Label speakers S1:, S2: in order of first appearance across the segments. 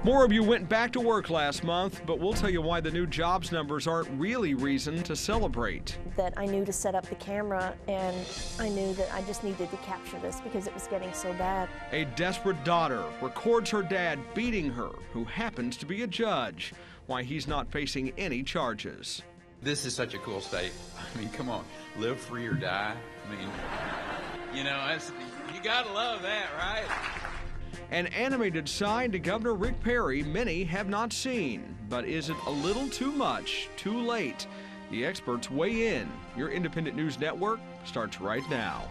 S1: More of you went back to work last month, but we'll tell you why the new jobs numbers aren't really reason to celebrate.
S2: That I knew to set up the camera, and I knew that I just needed to capture this because it was getting so bad.
S1: A desperate daughter records her dad beating her, who happens to be a judge, why he's not facing any charges.
S3: This is such a cool state. I mean, come on, live free or die. I mean, you know, you gotta love that, right?
S1: An animated side to Governor Rick Perry many have not seen. But is it a little too much, too late? The experts weigh in. Your independent news network starts right now.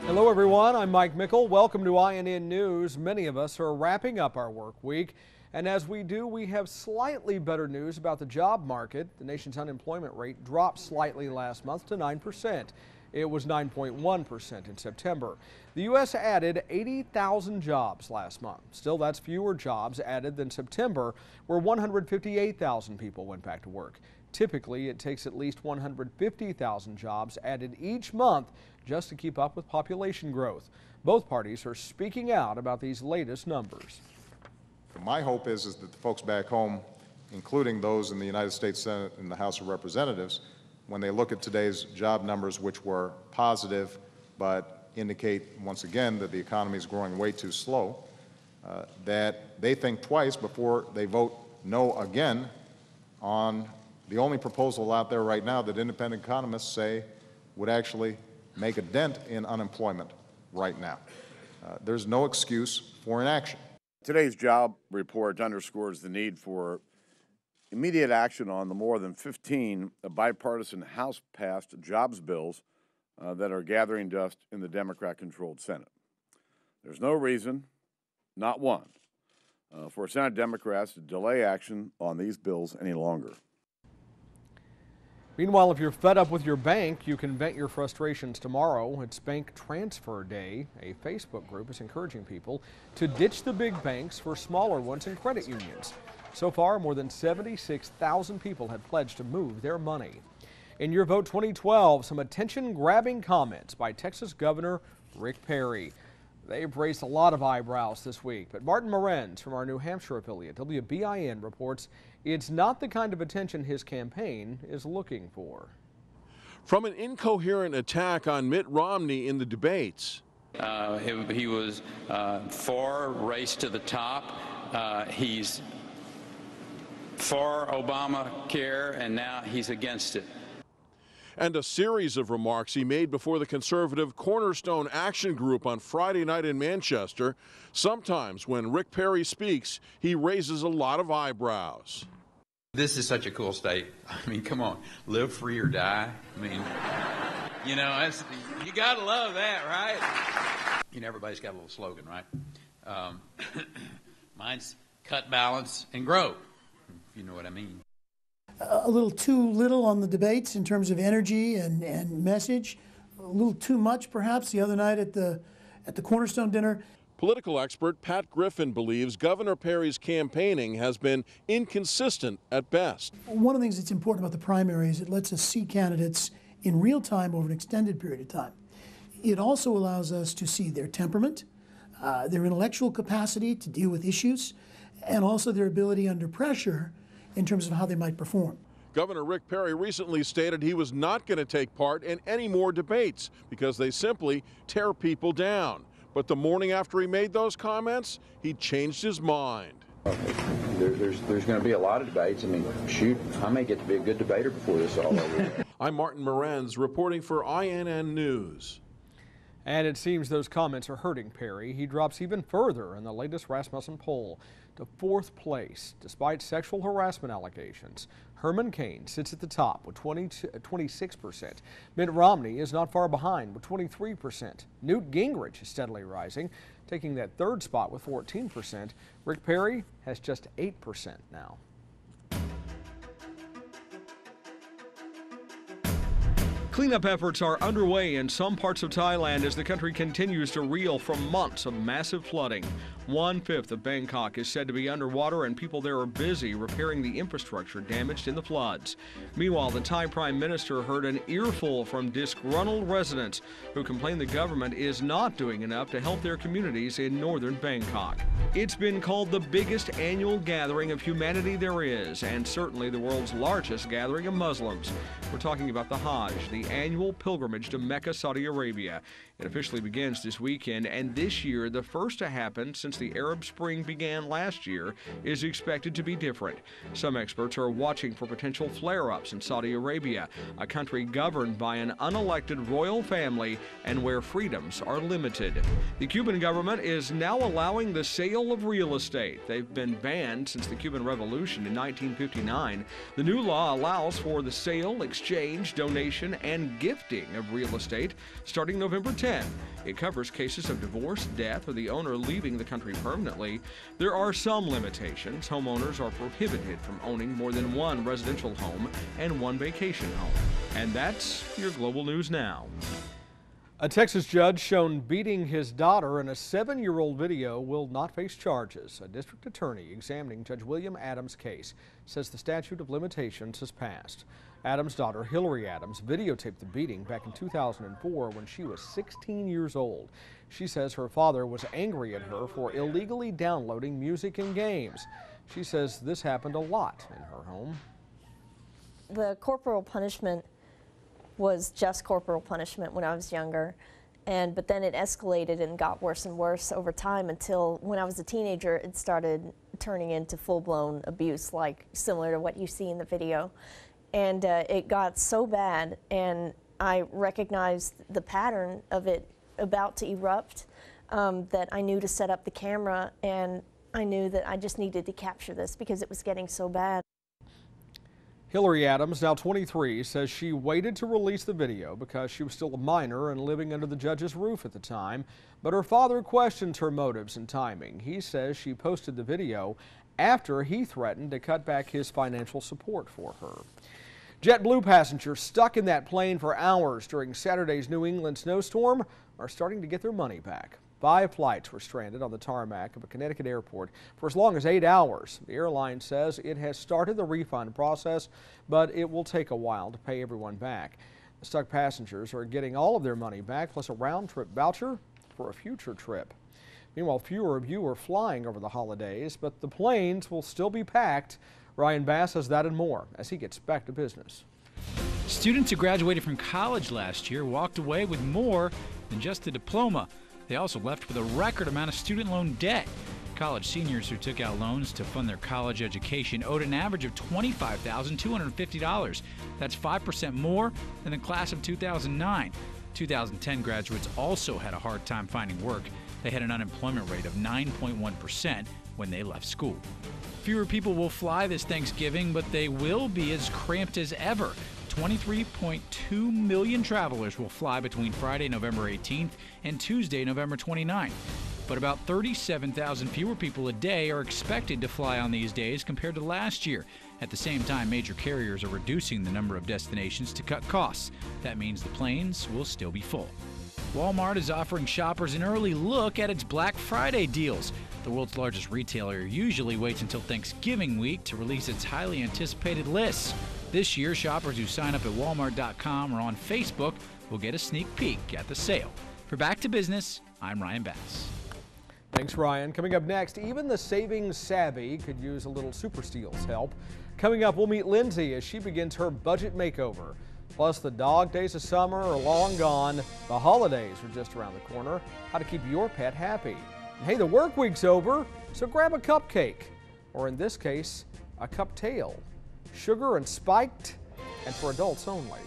S1: Hello everyone, I'm Mike Mickle. Welcome to INN News. Many of us are wrapping up our work week. And as we do, we have slightly better news about the job market. The nation's unemployment rate dropped slightly last month to 9%. It was 9.1% in September. The U.S. added 80,000 jobs last month. Still, that's fewer jobs added than September, where 158,000 people went back to work. Typically, it takes at least 150,000 jobs added each month just to keep up with population growth. Both parties are speaking out about these latest numbers.
S4: My hope is that the folks back home, including those in the United States Senate and the House of Representatives, when they look at today's job numbers, which were positive but indicate once again that the economy is growing way too slow, that they think twice before they vote no again on the only proposal out there right now that independent economists say would actually make a dent in unemployment right now. There's no excuse for inaction.
S5: Today's job report underscores the need for immediate action on the more than 15 bipartisan House-passed jobs bills that are gathering dust in the Democrat-controlled Senate. There's no reason, not one, for Senate Democrats to delay action on these bills any longer.
S1: Meanwhile, if you're fed up with your bank, you can vent your frustrations tomorrow. It's Bank Transfer Day. A Facebook group is encouraging people to ditch the big banks for smaller ones and credit unions. So far, more than 76,000 people have pledged to move their money. In Your Vote 2012, some attention-grabbing comments by Texas Governor Rick Perry. They've raised a lot of eyebrows this week, but Martin Morenz from our New Hampshire affiliate, WBIN, reports it's not the kind of attention his campaign is looking for.
S6: From an incoherent attack on Mitt Romney in the debates.
S7: He was for race to the top. He's for Obamacare, and now he's against it.
S6: And a series of remarks he made before the conservative Cornerstone Action Group on Friday night in Manchester. Sometimes when Rick Perry speaks, he raises a lot of eyebrows.
S3: This is such a cool state. I mean, come on, live free or die. I mean, you know, you gotta love that, right? You know, everybody's got a little slogan, right? Mine's cut, balance, and grow, if you know what I mean.
S8: A little too little on the debates in terms of energy and message. A little too much, perhaps, the other night at the Cornerstone dinner.
S6: Political expert Pat Griffin believes Governor Perry's campaigning has been inconsistent at best.
S8: One of the things that's important about the primary is it lets us see candidates in real time over an extended period of time. It also allows us to see their temperament, their intellectual capacity to deal with issues, and also their ability under pressure in terms of how they might perform.
S6: Governor Rick Perry recently stated he was not going to take part in any more debates because they simply tear people down. But the morning after he made those comments, he changed his mind.
S9: There's going to be a lot of debates. I mean, shoot, I may get to be a good debater before this is all over.
S6: I'm Martin Morenz reporting for INN News.
S1: And it seems those comments are hurting Perry. He drops even further in the latest Rasmussen poll to 4th place, despite sexual harassment allegations. Herman Cain sits at the top with 26%. Mitt Romney is not far behind with 23%. Newt Gingrich is steadily rising, taking that 3rd spot with 14%. Rick Perry has just 8% now. Cleanup efforts are underway in some parts of Thailand as the country continues to reel from months of massive flooding. 1/5 of Bangkok is said to be underwater, and people there are busy repairing the infrastructure damaged in the floods. Meanwhile, the Thai Prime Minister heard an earful from disgruntled residents who complain the government is not doing enough to help their communities in northern Bangkok. It's been called the biggest annual gathering of humanity there is, and certainly the world's largest gathering of Muslims. We're talking about the Hajj, the annual pilgrimage to Mecca, Saudi Arabia. It officially begins this weekend, and this year, the first to happen since the Arab Spring began last year, is expected to be different. Some experts are watching for potential flare-ups in Saudi Arabia, a country governed by an unelected royal family and where freedoms are limited. The Cuban government is now allowing the sale of real estate. They've been banned since the Cuban Revolution in 1959. The new law allows for the sale, exchange, donation, and gifting of real estate starting November 10. It covers cases of divorce, death, or the owner leaving the country permanently. There are some limitations. Homeowners are prohibited from owning more than one residential home and one vacation home. And that's your Global News Now. A Texas judge shown beating his daughter in a 7-year-old video will not face charges. A district attorney examining Judge William Adams' case says the statute of limitations has passed. Adams' daughter, Hillary Adams, videotaped the beating back in 2004 when she was 16 years old. She says her father was angry at her for illegally downloading music and games. She says this happened a lot in her home.
S2: The corporal punishment was just corporal punishment when I was younger, but then it escalated and got worse and worse over time until when I was a teenager it started turning into full-blown abuse, like similar to what you see in the video. And it got so bad, and I recognized the pattern of it about to erupt, that I knew to set up the camera, and I knew that I just needed to capture this because it was getting so bad.
S1: Hillary Adams, now 23, says she waited to release the video because she was still a minor and living under the judge's roof at the time, but her father questions her motives and timing. He says she posted the video after he threatened to cut back his financial support for her. JetBlue passengers stuck in that plane for hours during Saturday's New England snowstorm are starting to get their money back. 5 flights were stranded on the tarmac of a Connecticut airport for as long as 8 hours. The airline says it has started the refund process, but it will take a while to pay everyone back. The stuck passengers are getting all of their money back, plus a round-trip voucher for a future trip. Meanwhile, fewer of you are flying over the holidays, but the planes will still be packed. Ryan Bass has that and more as he gets back to business.
S10: Students who graduated from college last year walked away with more than just a diploma. They also left with a record amount of student loan debt. College seniors who took out loans to fund their college education owed an average of $25,250. That's 5% more than the class of 2009. 2010 graduates also had a hard time finding work. They had an unemployment rate of 9.1% when they left school. Fewer people will fly this Thanksgiving, but they will be as cramped as ever. 23.2 million travelers will fly between Friday, November 18th and Tuesday, November 29th. But about 37,000 fewer people a day are expected to fly on these days compared to last year. At the same time, major carriers are reducing the number of destinations to cut costs. That means the planes will still be full. Walmart is offering shoppers an early look at its Black Friday deals. The world's largest retailer usually waits until Thanksgiving week to release its highly anticipated lists. This year, shoppers who sign up at Walmart.com or on Facebook will get a sneak peek at the sale. For Back to Business, I'm Ryan Bass.
S1: Thanks, Ryan. Coming up next, even the savings savvy could use a little Super Steel's help. Coming up, we'll meet Lindsay as she begins her budget makeover. Plus, the dog days of summer are long gone. The holidays are just around the corner. How to keep your pet happy. And hey, the work week's over, so grab a cupcake. Or in this case, a cup tail. Sugar and spiked, and for adults only.